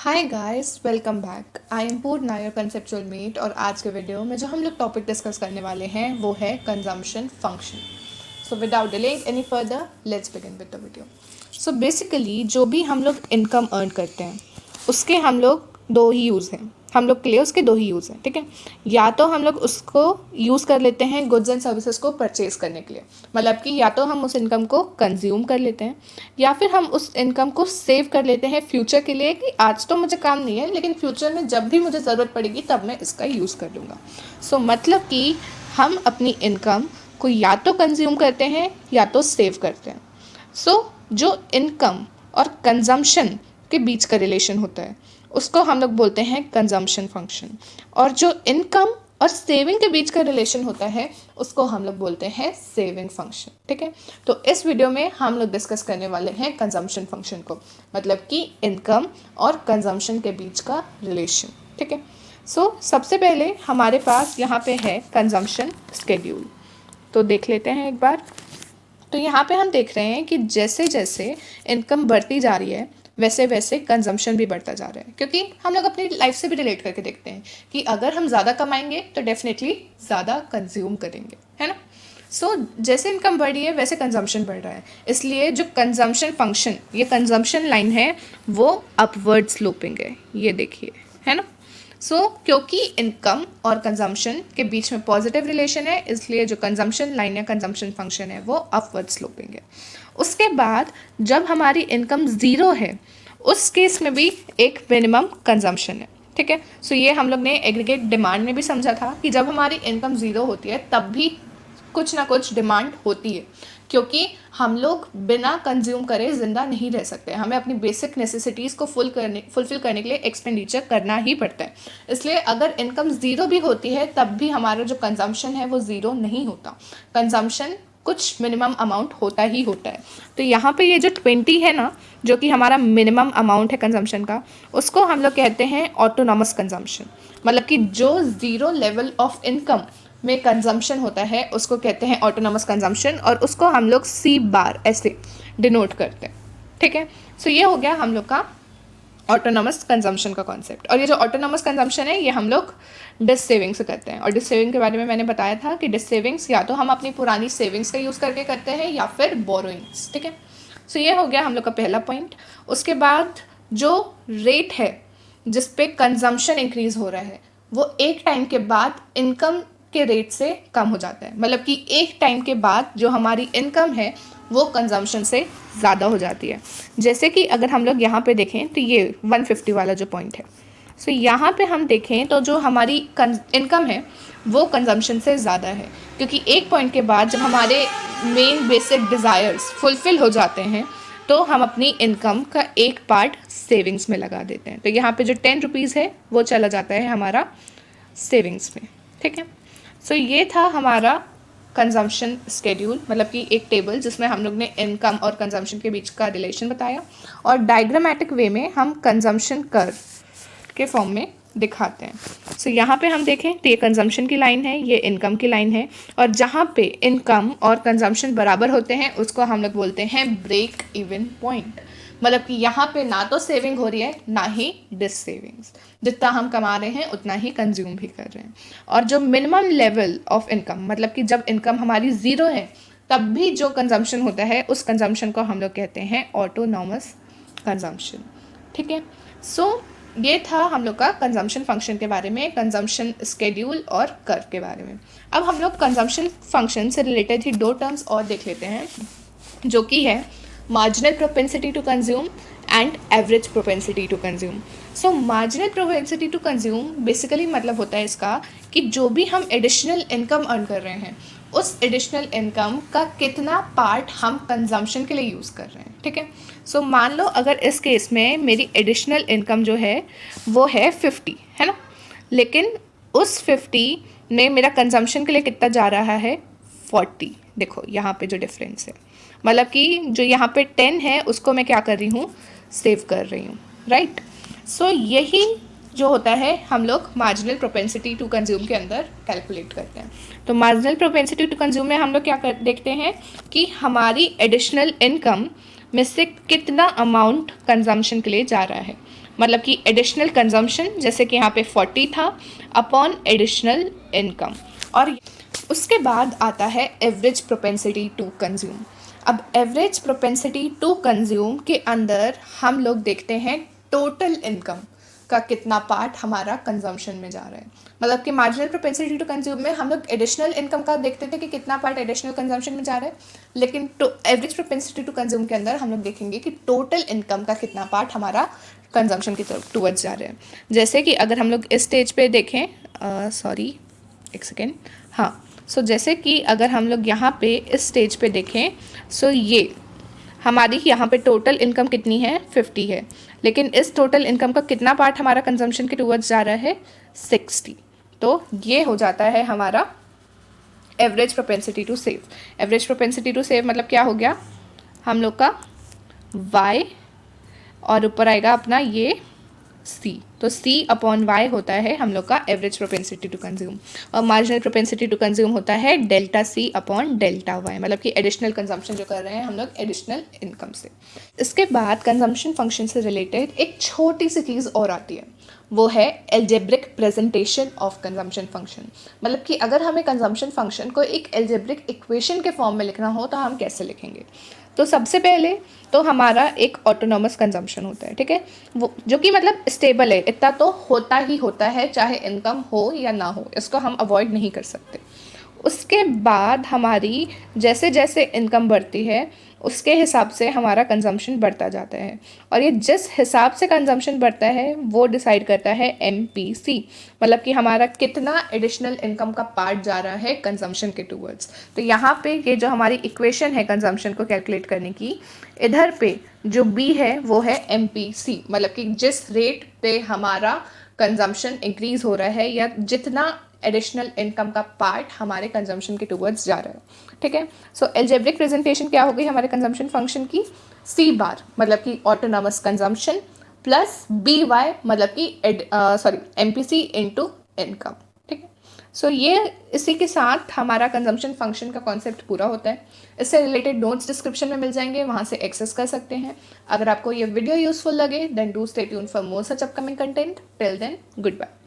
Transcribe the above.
Hi guys, welcome back. I am Purna, your conceptual mate. और आज के वीडियो में जो हम लोग टॉपिक डिस्कस करने वाले हैं वो है consumption function. So without delaying any further, let's begin with the video. So basically जो भी हम लोग इनकम अर्न करते हैं उसके हम लोग दो ही यूज़ हैं, हम लोग के लिए उसके दो ही यूज़ हैं, ठीक है। या तो हम लोग उसको यूज़ कर लेते हैं गुड्स एंड सर्विसेज को परचेज करने के लिए, मतलब कि या तो हम उस इनकम को कंज्यूम कर लेते हैं या फिर हम उस इनकम को सेव कर लेते हैं फ्यूचर के लिए कि आज तो मुझे काम नहीं है लेकिन फ्यूचर में जब भी मुझे ज़रूरत पड़ेगी तब मैं इसका यूज़ कर लूँगा। सो मतलब कि हम अपनी इनकम को या तो कंज्यूम करते हैं या तो सेव करते हैं। जो इनकम और कंजम्पशन के बीच का रिलेशन होता है उसको हम लोग बोलते हैं कंजम्पशन फंक्शन, और जो इनकम और सेविंग के बीच का रिलेशन होता है उसको हम लोग बोलते हैं सेविंग फंक्शन, ठीक है। तो इस वीडियो में हम लोग डिस्कस करने वाले हैं कंजम्पशन फंक्शन को, मतलब कि इनकम और कंजम्पशन के बीच का रिलेशन, ठीक है। सबसे पहले हमारे पास यहाँ पे है कंजम्पशन स्केड्यूल, तो देख लेते हैं एक बार। तो यहाँ पे हम देख रहे हैं कि जैसे जैसे इनकम बढ़ती जा रही है वैसे वैसे कंजम्पशन भी बढ़ता जा रहा है, क्योंकि हम लोग अपनी लाइफ से भी रिलेट करके देखते हैं कि अगर हम ज़्यादा कमाएंगे तो डेफिनेटली ज़्यादा कंज्यूम करेंगे, है ना। जैसे इनकम बढ़ रही है वैसे कंजम्पशन बढ़ रहा है, इसलिए जो कंजम्पशन फंक्शन, ये कंजम्पशन लाइन है वो अपवर्ड स्लोपिंग है, ये देखिए, है ना। क्योंकि इनकम और कंजम्पशन के बीच में पॉजिटिव रिलेशन है, इसलिए जो कंजम्पशन लाइन है, कंजम्पशन फंक्शन है, वो अपवर्ड स्लोपिंग है। उसके बाद जब हमारी इनकम ज़ीरो है उस केस में भी एक मिनिमम कंजम्पशन है, ठीक है। ये हम लोग ने एग्रीगेट डिमांड में भी समझा था कि जब हमारी इनकम ज़ीरो होती है तब भी कुछ ना कुछ डिमांड होती है, क्योंकि हम लोग बिना कंज्यूम करे ज़िंदा नहीं रह सकते, हमें अपनी बेसिक नेसेसिटीज़ को फुलफ़िल करने के लिए एक्सपेंडिचर करना ही पड़ता है। इसलिए अगर इनकम ज़ीरो भी होती है तब भी हमारा जो कंजम्पशन है वो ज़ीरो नहीं होता, कंजम्पशन कुछ मिनिमम अमाउंट होता ही होता है। तो यहाँ पे ये जो 20 है ना, जो कि हमारा मिनिमम अमाउंट है कंजम्पशन का, उसको हम लोग कहते हैं ऑटोनॉमस कंजम्पशन, मतलब कि जो ज़ीरो लेवल ऑफ इनकम में कंजम्पशन होता है उसको कहते हैं ऑटोनॉमस कंजम्पशन, और उसको हम लोग C* ऐसे डिनोट करते हैं, ठीक है। ये हो गया हम लोग का ऑटोनॉमस कंजम्पशन का कॉन्सेप्ट। और ये जो ऑटोनॉमस कंजम्पशन है ये हम लोग डिस सेविंग से करते हैं, और डिस सेविंग के बारे में मैंने बताया था कि डिस सेविंग्स या तो हम अपनी पुरानी सेविंग्स का यूज़ करके करते हैं या फिर बोरोइंग्स, ठीक है। ये हो गया हम लोग का पहला पॉइंट। उसके बाद जो रेट है जिस पे कंजम्पशन इंक्रीज हो रहा है वो एक टाइम के बाद इनकम के रेट से कम हो जाता है, मतलब कि एक टाइम के बाद जो हमारी इनकम है वो कंजम्पशन से ज़्यादा हो जाती है। जैसे कि अगर हम लोग यहाँ पे देखें तो ये 150 वाला जो पॉइंट है, यहाँ पे हम देखें तो जो हमारी इनकम है वो कंजम्पशन से ज़्यादा है, क्योंकि एक पॉइंट के बाद जब हमारे मेन बेसिक डिज़ायर्स फुलफ़िल हो जाते हैं तो हम अपनी इनकम का एक पार्ट सेविंग्स में लगा देते हैं। तो यहाँ पे जो 10 रुपीज़ है वो चला जाता है हमारा सेविंग्स में, ठीक है। ये था हमारा कंजम्पशन स्केड्यूल, मतलब कि एक टेबल जिसमें हम लोग ने इनकम और कंजम्पशन के बीच का रिलेशन बताया, और डायग्रामेटिक वे में हम कंजम्पशन कर्व के फॉर्म में दिखाते हैं। यहाँ पे हम देखें तो ये कंजम्पशन की लाइन है, ये इनकम की लाइन है, और जहाँ पे इनकम और कंजम्पशन बराबर होते हैं उसको हम लोग बोलते हैं ब्रेक इवन पॉइंट, मतलब कि यहाँ पे ना तो सेविंग हो रही है ना ही डिस सेविंग्स, जितना हम कमा रहे हैं उतना ही कंज्यूम भी कर रहे हैं। और जो मिनिमम लेवल ऑफ इनकम, मतलब कि जब इनकम हमारी ज़ीरो है तब भी जो कंजम्पशन होता है उस कंजम्पशन को हम लोग कहते हैं ऑटोनॉमस कंजम्पशन, ठीक है। ये था हम लोग का कंजम्पशन फंक्शन के बारे में, कंजम्पशन स्केड्यूल और कर्व के बारे में। अब हम लोग कंजम्पशन फंक्शन से रिलेटेड ही दो टर्म्स और देख लेते हैं, जो कि है marginal propensity to consume and average propensity to consume. Marginal propensity to consume basically मतलब होता है इसका कि जो भी हम एडिशनल इनकम अर्न कर रहे हैं उस एडिशनल इनकम का कितना पार्ट हम कंजम्पशन के लिए यूज़ कर रहे हैं, ठीक है। मान लो अगर इस केस में मेरी एडिशनल इनकम जो है वो है 50, है ना, लेकिन उस 50 में मेरा कंजम्पशन के लिए कितना जा रहा है 40। देखो यहाँ पे जो डिफरेंस है, मतलब कि जो यहाँ पे 10 है उसको मैं क्या कर रही हूँ, सेव कर रही हूँ, राइट। यही जो होता है हम लोग मार्जिनल प्रोपेंसिटी टू कंज्यूम के अंदर कैलकुलेट करते हैं। तो मार्जिनल प्रोपेंसिटी टू कंज्यूम में हम लोग क्या देखते हैं कि हमारी एडिशनल इनकम में से कितना अमाउंट कंजम्पशन के लिए जा रहा है। मतलब कि एडिशनल कंजम्पशन, जैसे कि यहाँ पे 40 था, अपॉन एडिशनल इनकम। और उसके बाद आता है एवरेज प्रोपेंसिटी टू कंज्यूम। अब एवरेज प्रोपेंसिटी टू कंज्यूम के अंदर हम लोग देखते हैं टोटल इनकम का कितना पार्ट हमारा कंजम्पशन में जा रहा है। मतलब कि मार्जिनल प्रोपेंसिटी टू कंज्यूम में हम लोग एडिशनल इनकम का देखते थे कि कितना पार्ट एडिशनल कंजम्पशन में जा रहा है, लेकिन एवरेज प्रोपेंसिटी टू कंज्यूम के अंदर हम लोग देखेंगे कि टोटल इनकम का कितना पार्ट हमारा कंजम्पशन की तरफ टूवर्ड्स जा रहे हैं। जैसे कि अगर हम लोग इस स्टेज पे देखें, सॉरी एक सेकेंड, हाँ, सो जैसे कि अगर हम लोग यहाँ पे इस स्टेज पे देखें, सो ये हमारी यहाँ पे टोटल इनकम कितनी है, 50 है, लेकिन इस टोटल इनकम का कितना पार्ट हमारा कंजम्पशन के टूवर्ड्स जा रहा है, 60। तो ये हो जाता है हमारा average propensity to save. Average propensity to save मतलब क्या हो गया, हम लोग का y और ऊपर आएगा अपना ये c, तो c अपॉन y होता है हम लोग का एवरेज प्रोपेंसिटी टू कंज्यूम, और मार्जिनल प्रोपेंसिटी टू कंज्यूम होता है delta c upon delta y, मतलब कि एडिशनल कंजम्पशन जो कर रहे हैं हम लोग एडिशनल इनकम से। इसके बाद कंजम्पशन फंक्शन से रिलेटेड एक छोटी सी चीज़ और आती है, वो है algebraic presentation of consumption function. मतलब कि अगर हमें कंजम्पशन फंक्शन को एक एल्जेब्रिक इक्वेशन के फॉर्म में लिखना हो तो हम कैसे लिखेंगे। तो सबसे पहले तो हमारा एक ऑटोनॉमस कंजम्पशन होता है, ठीक है, वो जो कि मतलब स्टेबल है, इतना तो होता ही होता है चाहे इनकम हो या ना हो, इसको हम अवॉइड नहीं कर सकते। उसके बाद हमारी जैसे जैसे इनकम बढ़ती है उसके हिसाब से हमारा कंजम्पशन बढ़ता जाता है, और ये जिस हिसाब से कंजम्पशन बढ़ता है वो डिसाइड करता है MPC, मतलब कि हमारा कितना एडिशनल इनकम का पार्ट जा रहा है कंजम्पशन के टूवर्ड्स। तो यहाँ पे ये जो हमारी इक्वेशन है कंजम्पशन को कैलकुलेट करने की, इधर पे जो B है वो है MPC, मतलब कि जिस रेट पे हमारा कंजम्पशन इंक्रीज हो रहा है या जितना एडिशनल इनकम का पार्ट हमारे कंजम्पशन के टूवर्ड्स जा रहा है, ठीक है। सो एल्जेब्रिक प्रेजेंटेशन क्या हो गई हमारे कंजम्पशन फंक्शन की, C बार मतलब कि ऑटोनॉमस कंजम्पशन प्लस BY मतलब कि MPC इंटू इनकम, ठीक है। सो ये इसी के साथ हमारा कंजम्पशन फंक्शन का कॉन्सेप्ट पूरा होता है। इससे रिलेटेड नोट्स डिस्क्रिप्शन में मिल जाएंगे, वहाँ से एक्सेस कर सकते हैं। अगर आपको ये वीडियो यूजफुल लगे then do stay tuned for more such upcoming content. Till then good bye.